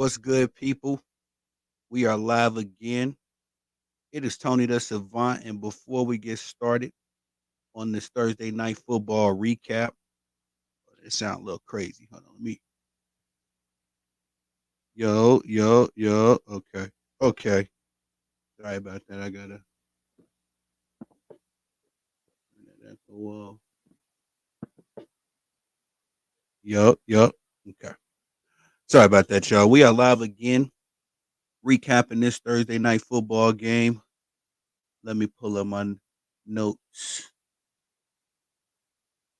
What's good, people? We are live again. It is Tony the Savant, and before we get started on this Thursday night football recap, it sounds a little crazy. Hold on, let me. Yo. Okay. Sorry about that. I gotta. Whoa. Yo. Okay. Sorry about that, y'all. We are live again, recapping this Thursday night football game. Let me pull up my notes.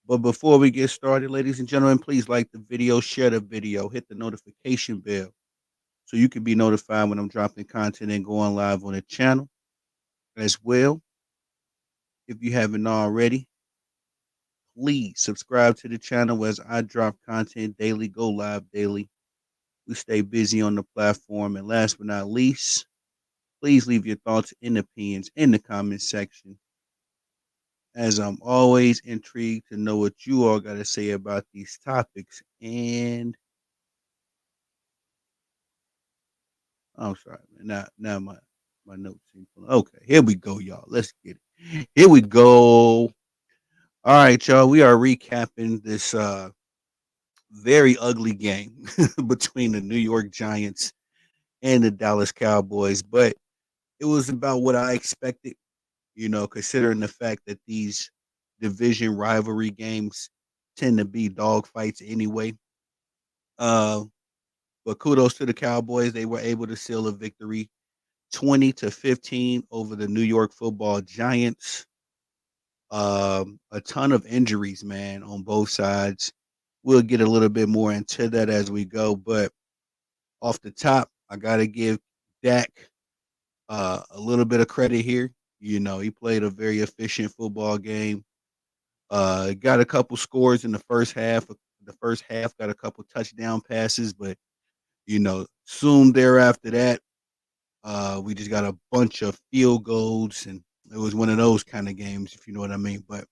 But before we get started, ladies and gentlemen, please like the video, share the video, hit the notification bell so you can be notified when I'm dropping content and going live on the channel. As well, if you haven't already, please subscribe to the channel as I drop content daily, go live daily. We stay busy on the platform. And last but not least, please leave your thoughts and opinions in the comment section, as I'm always intrigued to know what you all got to say about these topics. And I'm sorry, man. Now my notes ain't pulling. Okay, here we go, y'all. Let's get it. Here we go. All right, y'all. We are recapping this very ugly game between the New York Giants and the Dallas Cowboys, but it was about what I expected. Considering the fact that these division rivalry games tend to be dogfights anyway. Uh, but kudos to the Cowboys; they were able to seal a victory 20-15 over the New York Football Giants. A ton of injuries, man, on both sides. We'll get a little bit more into that as we go, but off the top, I gotta give Dak a little bit of credit here. He played a very efficient football game. Got a couple scores in the first half. The first half got a couple touchdown passes, but soon thereafter that, we just got a bunch of field goals, and it was one of those kind of games, if you know what I mean. But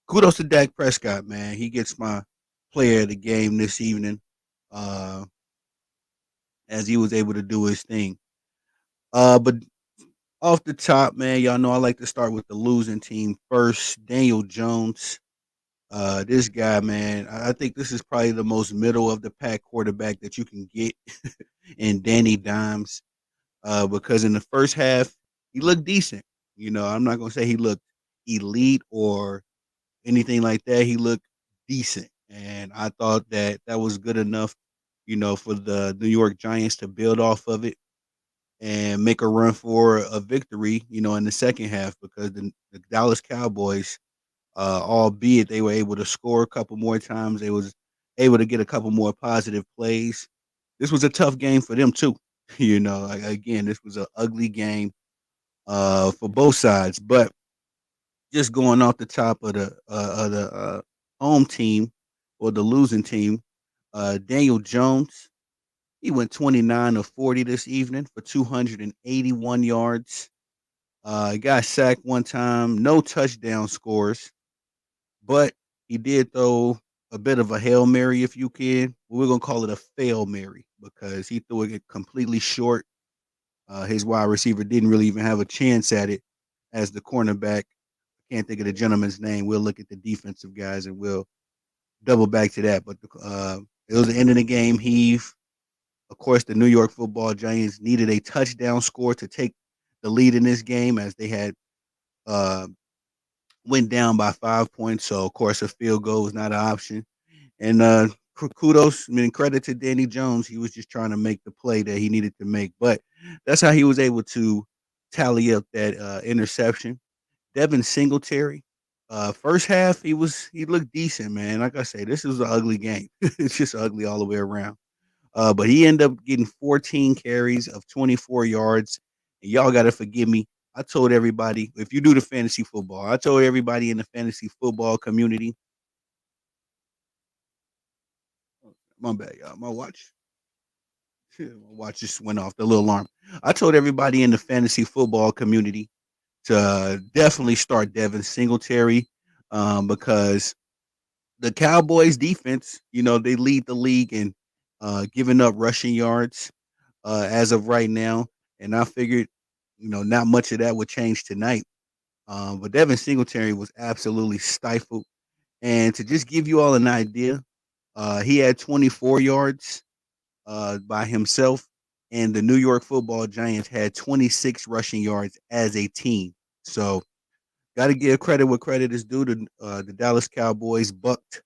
kudos to Dak Prescott, man. He gets my player of the game this evening, uh, as he was able to do his thing. But off the top, man, y'all know I like to start with the losing team first. Daniel Jones. This guy, man, I think this is probably the most middle of the pack quarterback that you can get in Danny Dimes. Because in the first half, he looked decent. I'm not gonna say he looked elite or anything like that. He looked decent, and I thought that was good enough, for the New York Giants to build off of it and make a run for a victory, in the second half, because the Dallas Cowboys, albeit they were able to score a couple more times, they was able to get a couple more positive plays. This was a tough game for them too. Again, this was an ugly game for both sides. But just going off the top of the home team or the losing team, Daniel Jones, he went 29 of 40 this evening for 281 yards. He got sacked one time, no touchdown scores, but he did throw a bit of a Hail Mary, if you can. We're going to call it a fail Mary because he threw it completely short. His wide receiver didn't really even have a chance at it as the cornerback. I can't think of the gentleman's name. We'll look at the defensive guys and we'll double back to that. But it was the end of the game heave. Of course, the New York Football Giants needed a touchdown score to take the lead in this game, as they had uh, went down by 5 points. So, of course, a field goal was not an option. And kudos, credit to Danny Jones. He was just trying to make the play that he needed to make. But that's how he was able to tally up that interception. Devin Singletary, first half, he looked decent, man. Like I say, this is an ugly game. It's just ugly all the way around. But he ended up getting 14 carries of 24 yards. And y'all got to forgive me. I told everybody, if you do the fantasy football, I told everybody in the fantasy football community. My bad, y'all. My watch just went off, the little alarm. I told everybody in the fantasy football community to definitely start Devin Singletary, because the Cowboys defense, they lead the league in giving up rushing yards. as of right now, and I figured, not much of that would change tonight. But Devin Singletary was absolutely stifled. And to just give you all an idea, he had 24 yards by himself, and the New York Football Giants had 26 rushing yards as a team. So, got to give credit where credit is due. The Dallas Cowboys bucked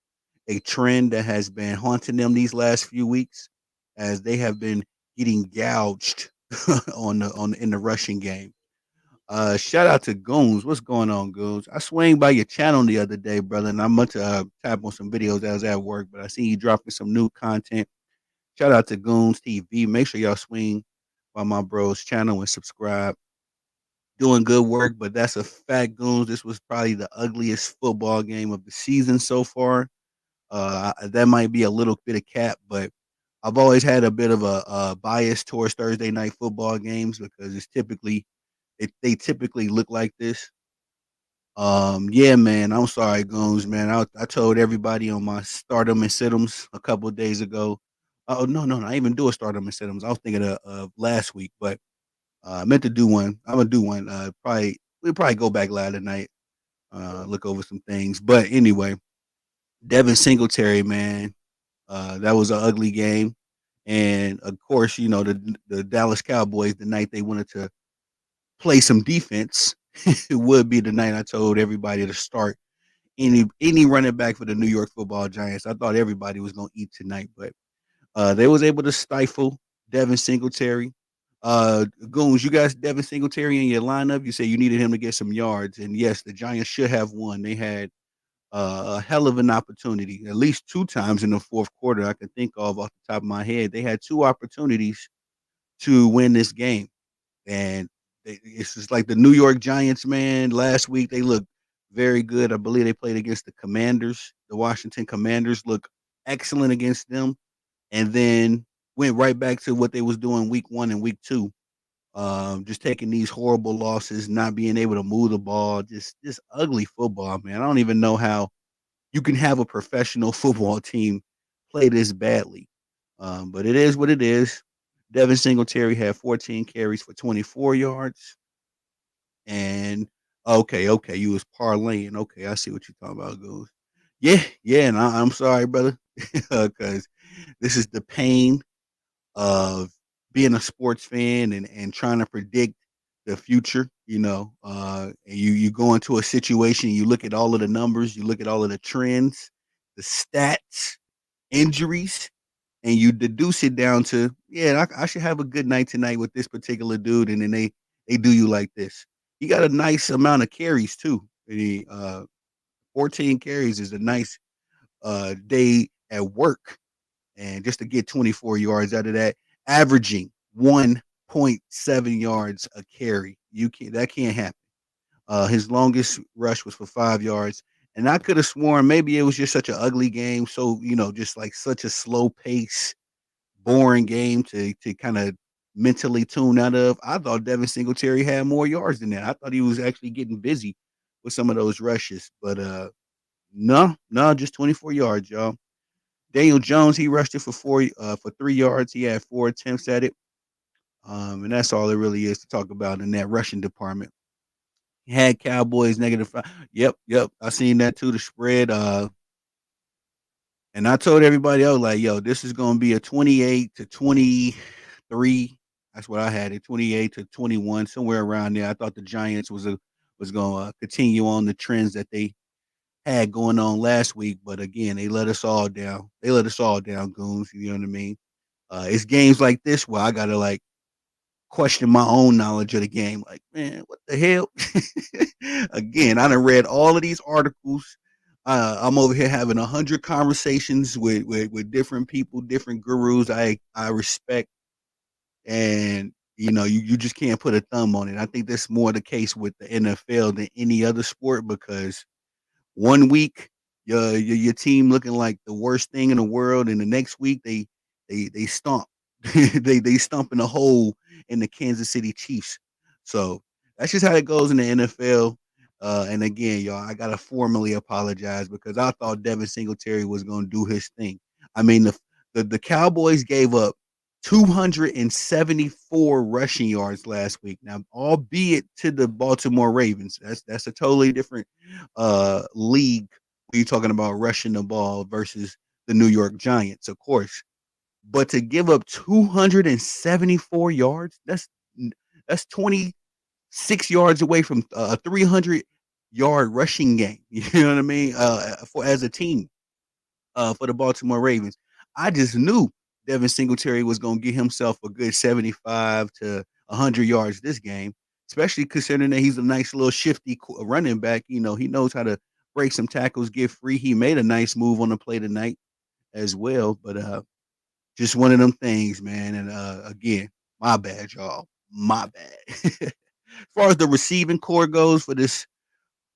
a trend that has been haunting them these last few weeks, as they have been getting gouged on in the rushing game. Shout out to Goons. What's going on, Goons? I swang by your channel the other day, brother, and I meant to tap on some videos. I was at work, but I see you dropping some new content. Shout out to Goons TV. Make sure y'all swing by my bro's channel and subscribe. Doing good work, but that's a fact, Goons. This was probably the ugliest football game of the season so far. That might be a little bit of cap, but I've always had a bit of a bias towards Thursday night football games because they typically look like this. Yeah, man. I'm sorry, Goons, man. I told everybody on my stardom and situms a couple of days ago. Oh no, I didn't even do a stardom and situms. I was thinking of last week, but I meant to do one. I'm gonna do one. We'll probably go back live tonight. Look over some things. But anyway, Devin Singletary, man. That was an ugly game. And of course, the Dallas Cowboys, the night they wanted to play some defense, it would be the night I told everybody to start any running back for the New York Football Giants. I thought everybody was gonna eat tonight, but they was able to stifle Devin Singletary. Goons, you guys, Devin Singletary in your lineup. You say you needed him to get some yards, and yes, the Giants should have won. They had a hell of an opportunity, at least two times in the fourth quarter. I can think of off the top of my head. They had two opportunities to win this game, and it's just like the New York Giants, man. Last week they looked very good. I believe they played against the Commanders. The Washington Commanders look excellent against them, and then went right back to what they was doing week one and week two. Just taking these horrible losses, not being able to move the ball, just ugly football, man. I don't even know how you can have a professional football team play this badly. But it is what it is. Devin Singletary had 14 carries for 24 yards. And okay, you was parlaying. Okay, I see what you're talking about, goes. Yeah, and I'm sorry, brother, because this is the pain of being a sports fan and trying to predict the future, and you go into a situation, you look at all of the numbers, you look at all of the trends, the stats, injuries, and you deduce it down to, yeah, I should have a good night tonight with this particular dude, and then they do you like this. He got a nice amount of carries too. 14 carries is a nice day at work, and just to get 24 yards out of that, averaging 1.7 yards a carry, that can't happen. His longest rush was for 5 yards, and I could have sworn maybe it was just such an ugly game, so just like such a slow pace, boring game to kind of mentally tune out of. I thought Devin Singletary had more yards than that. I thought he was actually getting busy with some of those rushes, but no, just 24 yards, y'all. Daniel Jones, he rushed it for 3 yards. He had 4 attempts at it. And that's all it really is to talk about in that rushing department. He had Cowboys -5. Yep. I seen that too. The spread. And I told everybody, I was like, yo, this is gonna be a 28-23. That's what I had it, 28-21, somewhere around there. I thought the Giants was gonna continue on the trends that they had going on last week, but again, they let us all down. They let us all down, goons. You know what I mean? It's games like this where I gotta like question my own knowledge of the game. Like, man, what the hell? Again, I done read all of these articles. I'm over here having 100 conversations with different people, different gurus I respect, and you just can't put a thumb on it. I think that's more the case with the NFL than any other sport because one week your team looking like the worst thing in the world, and the next week they stomp they stomp in a hole in the Kansas City Chiefs. So that's just how it goes in the NFL. And again, y'all, I gotta formally apologize because I thought Devin Singletary was gonna do his thing. I mean, the Cowboys gave up 274 rushing yards last week. Now, albeit to the Baltimore Ravens, that's a totally different league when you're talking about rushing the ball versus the New York Giants, of course. But to give up 274 yards, that's 26 yards away from a 300-yard rushing game. You know what I mean? For as a team, for the Baltimore Ravens. I just knew Devin Singletary was going to get himself a good 75 to 100 yards this game, especially considering that he's a nice little shifty running back. You know, he knows how to break some tackles, get free. He made a nice move on the play tonight as well, but just one of them things, man. And again, my bad, y'all. My bad. As far as the receiving core goes for this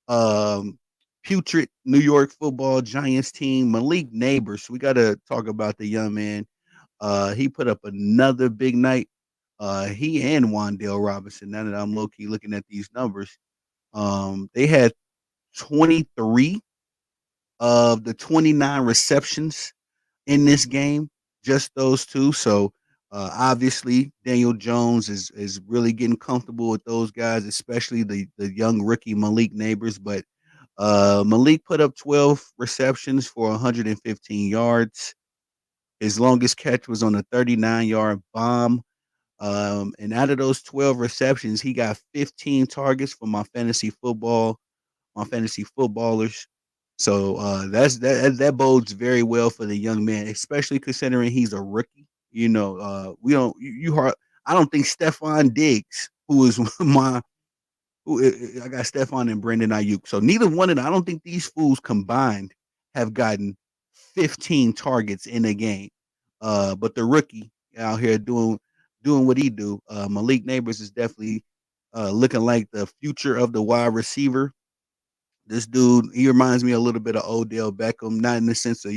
um, putrid New York Football Giants team, Malik Neighbors. We got to talk about the young man. He put up another big night. He and Wandale Robinson. Now that I'm low key looking at these numbers, they had 23 of the 29 receptions in this game. Just those two. So obviously, Daniel Jones is really getting comfortable with those guys, especially the young rookie Malik Neighbors. But Malik put up 12 receptions for 115 yards. His longest catch was on a 39-yard bomb. And out of those 12 receptions, he got 15 targets for my fantasy footballers. So that bodes very well for the young man, especially considering he's a rookie. You know, we don't you heard, I don't think Stephon Diggs, who is my I got Stephon and Brandon Ayuk. So neither one of them, I don't think these fools combined have gotten 15 targets in a game. But the rookie out here doing what he do. Malik Neighbors is definitely looking like the future of the wide receiver. This dude, he reminds me a little bit of Odell Beckham, not in the sense of,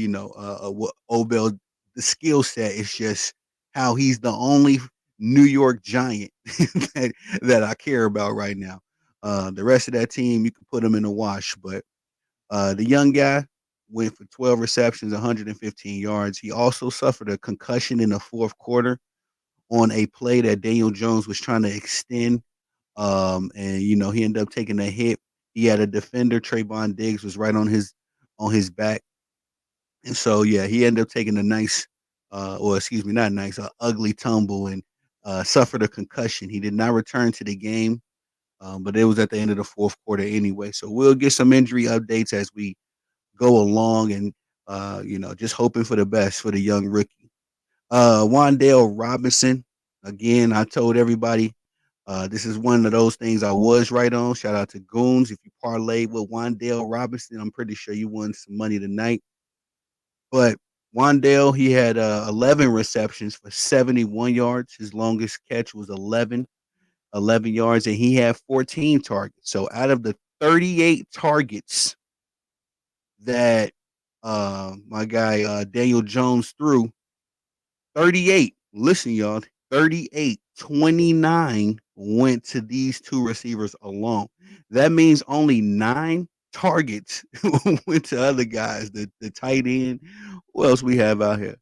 what Odell, the skill set. It's just how he's the only New York Giant that I care about right now. The rest of that team, you can put them in the wash. But the young guy went for 12 receptions, 115 yards. He also suffered a concussion in the fourth quarter on a play that Daniel Jones was trying to extend. And he ended up taking a hit. He had a defender, Trayvon Diggs, was right on his back. And so yeah, he ended up taking a nice or excuse me, not nice, ugly tumble and suffered a concussion. He did not return to the game. But it was at the end of the fourth quarter anyway. So we'll get some injury updates as we go along and just hoping for the best for the young rookie. Wandale Robinson. Again, I told everybody this is one of those things I was right on. Shout out to Goons. If you parlayed with Wandale Robinson, I'm pretty sure you won some money tonight. But Wandale, he had 11 receptions for 71 yards. His longest catch was 11 yards, and he had 14 targets. So out of the 38 targets that my guy Daniel Jones threw, 38, listen, y'all, 38, 29 went to these two receivers alone. That means only 9 targets went to other guys, the tight end. Who else we have out here?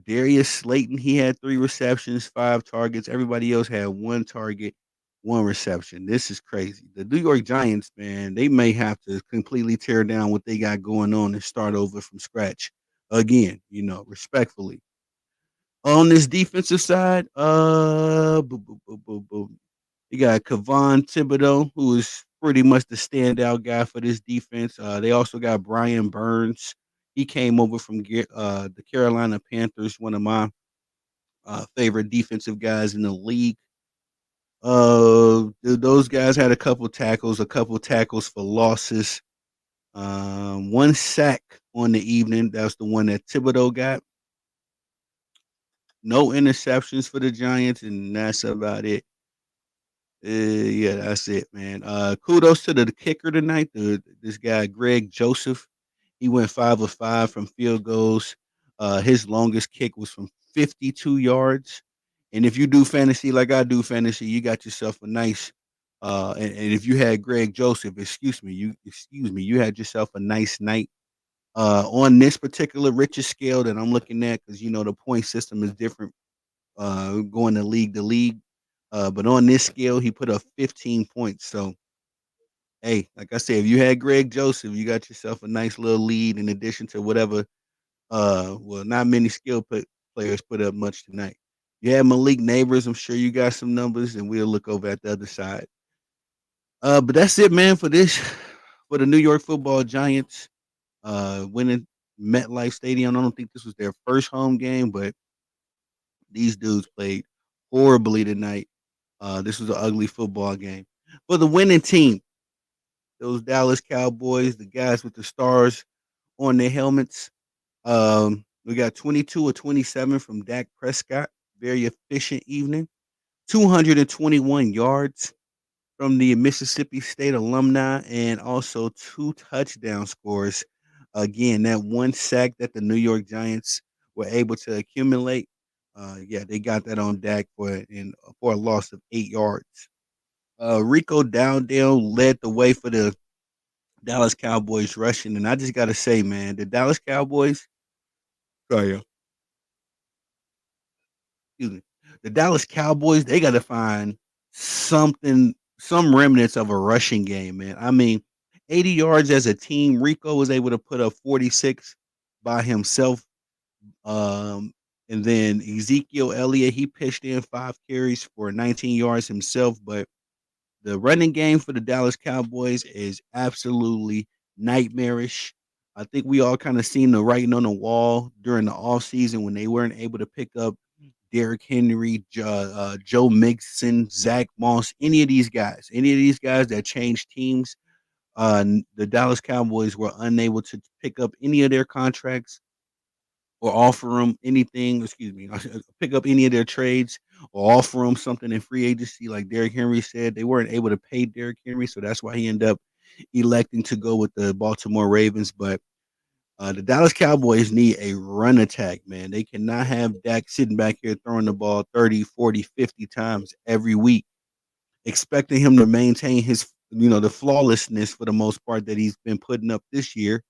Darius Slayton, he had 3 receptions, 5 targets. Everybody else had 1 target, 1 reception. This is crazy. The New York Giants, man, they may have to completely tear down what they got going on and start over from scratch again, respectfully. On this defensive side, you got Kevon Thibodeau, who is pretty much the standout guy for this defense. They also got Brian Burns. He came over from the Carolina Panthers, one of my favorite defensive guys in the league. Those guys had a couple tackles for losses. 1 sack on the evening. That's the one that Thibodeau got. No interceptions for the Giants, and that's about it. Yeah, that's it, man. Kudos to the kicker tonight. This guy Greg Joseph. He went 5 of 5 from field goals. His longest kick was from 52 yards. And if you do fantasy like I do fantasy, you got yourself a nice. And if you had Greg Joseph, you had yourself a nice night. On this particular riches scale that I'm looking at, because the point system is different, going to league to league. But on this scale, he put up 15 points. So, hey, like I said, if you had Greg Joseph, you got yourself a nice little lead in addition to whatever. Well, not many players put up much tonight. You had Malik Neighbors. I'm sure you got some numbers, and we'll look over at the other side. But that's it, man, for this for the New York Football Giants. Winning MetLife Stadium. I don't think this was their first home game, but these dudes played horribly tonight. This was an ugly football game. For the winning team, those Dallas Cowboys, the guys with the stars on their helmets. We got 22 or 27 from Dak Prescott. Very efficient evening. 221 yards from the Mississippi State alumni, and also 2 touchdown scores. Again, that 1 sack that the New York Giants were able to accumulate, yeah, they got that on Dak for a loss of 8 yards. Rico Dowdale led the way for the Dallas Cowboys rushing, and I just gotta say, man, the Dallas Cowboys, sorry, excuse me, the Dallas Cowboys, they gotta find some remnants of a rushing game, man. I mean, 80 yards as a team. Rico was able to put up 46 by himself. Um, and then Ezekiel Elliott, he pitched in 5 carries for 19 yards himself. But the running game for the Dallas Cowboys is absolutely nightmarish. I think we all kind of seen the writing on the wall during the offseason when they weren't able to pick up Derrick Henry, Joe Mixon, Zach Moss, any of these guys that changed teams. The Dallas Cowboys were unable to pick up any of their contracts or offer them anything. Excuse me, pick up any of their trades or offer them something in free agency. Like Derrick Henry said, they weren't able to pay Derrick Henry, so that's why he ended up electing to go with the Baltimore Ravens. But the Dallas Cowboys need a run attack, man. They cannot have Dak sitting back here throwing the ball 30, 40, 50 times every week, expecting him to maintain his, the flawlessness for the most part that he's been putting up this year.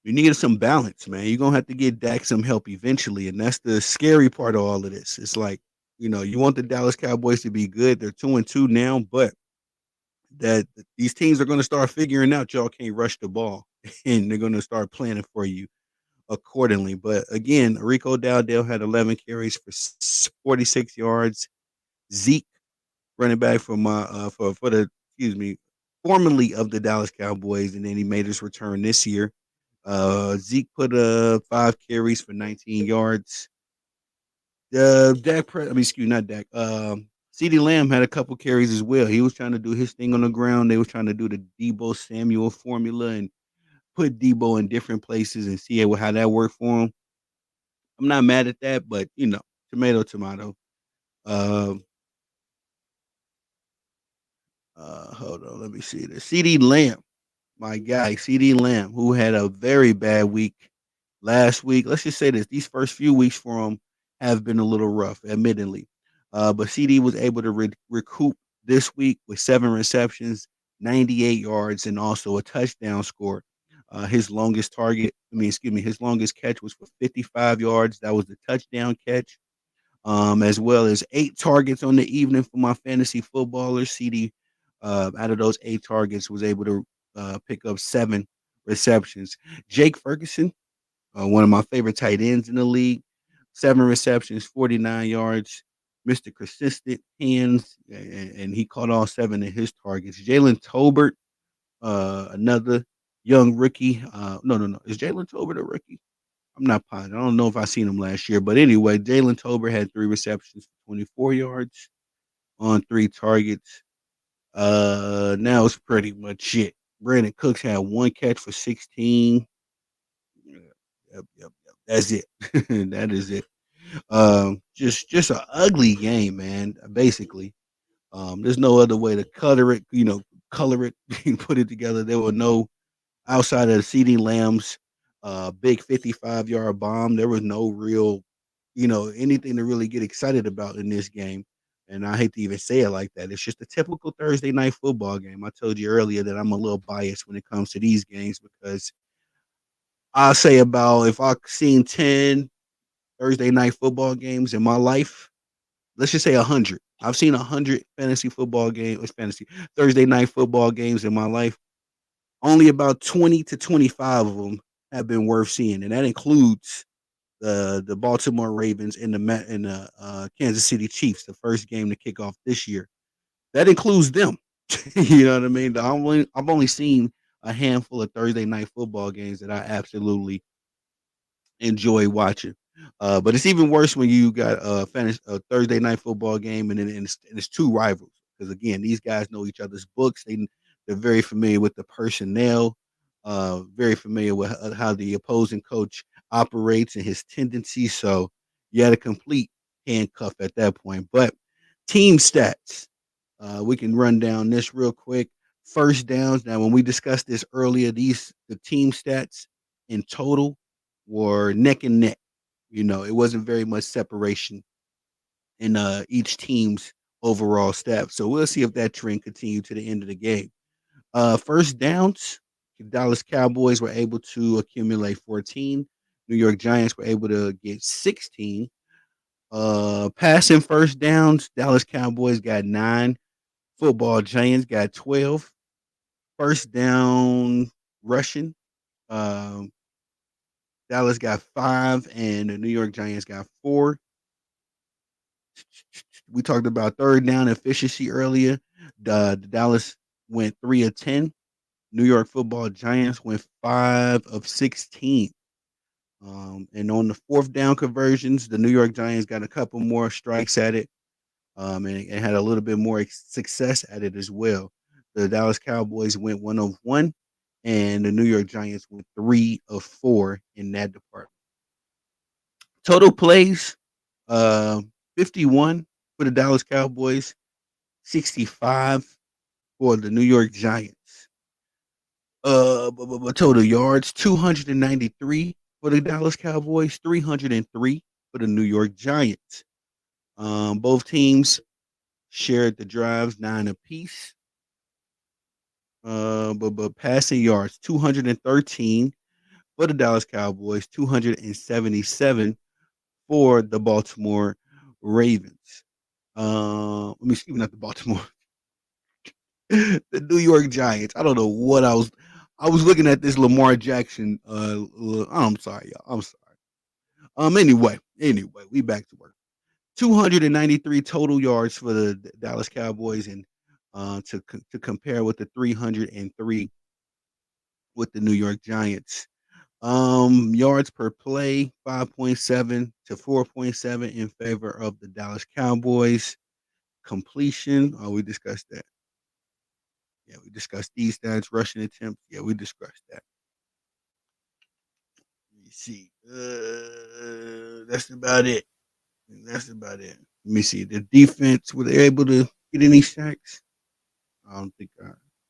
You need some balance, man. You're gonna have to get Dak some help eventually, and that's the scary part of all of this. It's like, you want the Dallas Cowboys to be good. They're 2-2 now, but that these teams are gonna start figuring out y'all can't rush the ball, and they're gonna start planning for you accordingly. But again, Rico Dowdale had 11 carries for 46 yards. Zeke, running back for my for the excuse me, formerly of the Dallas Cowboys, and then he made his return this year. Zeke put 5 carries for 19 yards. Excuse me, not Dak. CeeDee Lamb had a couple carries as well. He was trying to do his thing on the ground. They was trying to do the Debo Samuel formula and put Debo in different places and see how that worked for him. I'm not mad at that, but tomato, tomato. Um, Hold on, let me see this. CeeDee Lamb, my guy, CeeDee Lamb, who had a very bad week last week. Let's just say this: these first few weeks for him have been a little rough, admittedly. But CD was able to recoup this week with 7 receptions, 98 yards, and also a touchdown score. His longest his longest catch was for 55 yards. That was the touchdown catch. As well as 8 targets on the evening for my fantasy footballers. CD, out of those 8 targets, was able to pick up 7 receptions. Jake Ferguson, one of my favorite tight ends in the league, 7 receptions, 49 yards. Mr. Consistent hands, and he caught all 7 of his targets. Jalen Tolbert, another young rookie. No. Is Jalen Tolbert a rookie? I'm not positive. I don't know if I seen him last year, but anyway, Jalen Tolbert had 3 receptions for 24 yards on 3 targets. Now it's pretty much it. Brandon Cooks had 1 catch for 16. Yep. That's it. That is it. Just an ugly game, man. Basically, there's no other way to color it, put it together. There were no outside of CeeDee Lamb's big 55-yard bomb. There was no real, anything to really get excited about in this game. And I hate to even say it like that. It's just a typical Thursday night football game. I told you earlier that I'm a little biased when it comes to these games because I'll say about if I've seen 10 Thursday night football games in my life, let's just say 100. I've seen 100 fantasy football games, fantasy Thursday night football games in my life. Only about 20 to 25 of them have been worth seeing, and that includes the Baltimore Ravens and the Kansas City Chiefs, the first game to kick off this year. That includes them. You know what I mean? I've only seen a handful of Thursday night football games that I absolutely enjoy watching. But it's even worse when you got a Thursday night football game and it's two rivals because again these guys know each other's books. They're very familiar with the personnel, very familiar with how the opposing coach operates and his tendencies. So you had a complete handcuff at that point. But team stats, we can run down this real quick. First downs. Now, when we discussed this earlier, the team stats in total were neck and neck. It wasn't very much separation in each team's overall stats. So we'll see if that trend continued to the end of the game. First downs, the Dallas Cowboys were able to accumulate 14. New York Giants were able to get 16. Passing first downs, Dallas Cowboys got 9. Football Giants got 12. First down rushing, um, Dallas got 5, and the New York Giants got 4. We talked about third down efficiency earlier. The Dallas went 3 of 10. New York Football Giants went 5 of 16. And on the fourth down conversions, the New York Giants got a couple more strikes at it, and had a little bit more success at it as well. The Dallas Cowboys went 1 of 1, and the New York Giants went 3 of 4 in that department. Total plays, uh, 51 for the Dallas Cowboys, 65 for the New York Giants. Total yards, 293 for the Dallas Cowboys, 303 for the New York Giants. Both teams shared the drives 9 apiece. But passing yards, 213 for the Dallas Cowboys, 277 for the Baltimore Ravens. Excuse me, not the Baltimore, the New York Giants. I don't know what I was looking at this Lamar Jackson. I'm sorry, y'all. I'm sorry. Anyway, we back to work. 293 total yards for the Dallas Cowboys, and to compare with the 303 with the New York Giants. Yards per play, 5.7 to 4.7 in favor of the Dallas Cowboys. Completion, we discussed that. Yeah, we discussed these stats. Rushing attempts, yeah, we discussed that. Let me see. That's about it. That's about it. Let me see. The defense, were they able to get any sacks? I don't think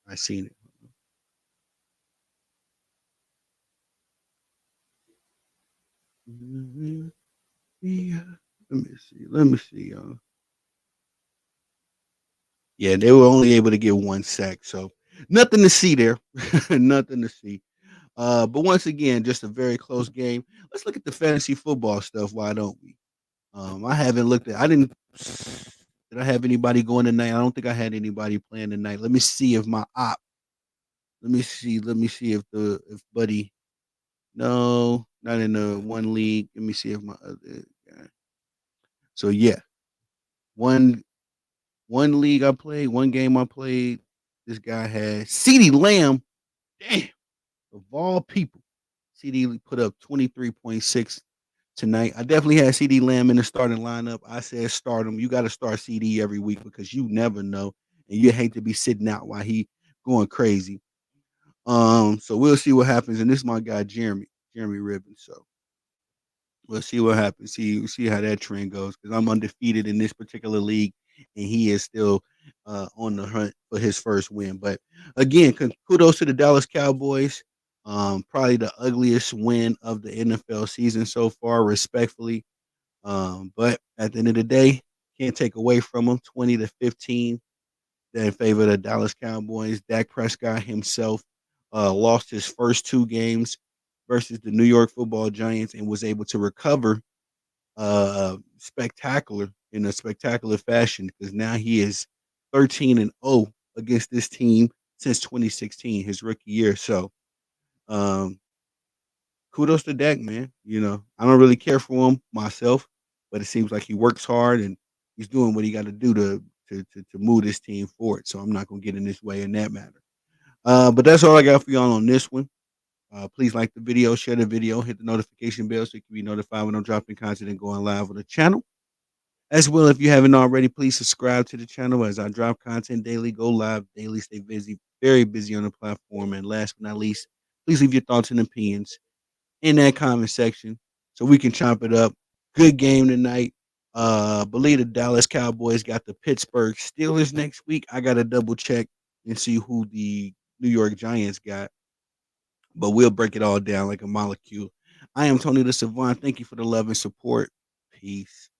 I seen it. Yeah. Let me see. Let me see. Yeah, they were only able to get 1 sack, so nothing to see there. Nothing to see. But once again, just a very close game. Let's look at the fantasy football stuff. Why don't we? I haven't looked at. I didn't. Did I have anybody going tonight? I don't think I had anybody playing tonight. Let me see if my op. Let me see. Let me see if Buddy. No, not in the one league. Let me see if my other guy. So yeah, one one league I played, one game I played. This guy had CeeDee Lamb. Damn, of all people, CD put up 23.6 tonight. I definitely had CD Lamb in the starting lineup. I said start him. You got to start CD every week because you never know, and you hate to be sitting out while he going crazy. So we'll see what happens. And this is my guy Jeremy Ribbon. So we'll see what happens. See how that trend goes because I'm undefeated in this particular league, and he is still on the hunt for his first win. But again, kudos to the Dallas Cowboys. Probably the ugliest win of the NFL season so far, respectfully. But at the end of the day, Can't take away from them. 20-15 in favor of the Dallas Cowboys. Dak Prescott himself lost his first two games versus the New York Football Giants and was able to recover spectacular in a spectacular fashion because now he is 13-0 against this team since 2016, his rookie year. So, um, kudos to Dak, man. I don't really care for him myself, but it seems like he works hard and he's doing what he got to do to move this team forward. So I'm not gonna get in his way in that matter. But that's all I got for y'all on this one. Please like the video, share the video, hit the notification bell so you can be notified when I'm dropping content and going live on the channel. As well, if you haven't already, please subscribe to the channel as I drop content daily, go live daily, stay busy, very busy on the platform. And last but not least, please leave your thoughts and opinions in that comment section so we can chop it up. Good game tonight. Believe the Dallas Cowboys got the Pittsburgh Steelers next week. I got to double check and see who the New York Giants got, but we'll break it all down like a molecule. I am Tony the Savant. Thank you for the love and support. Peace.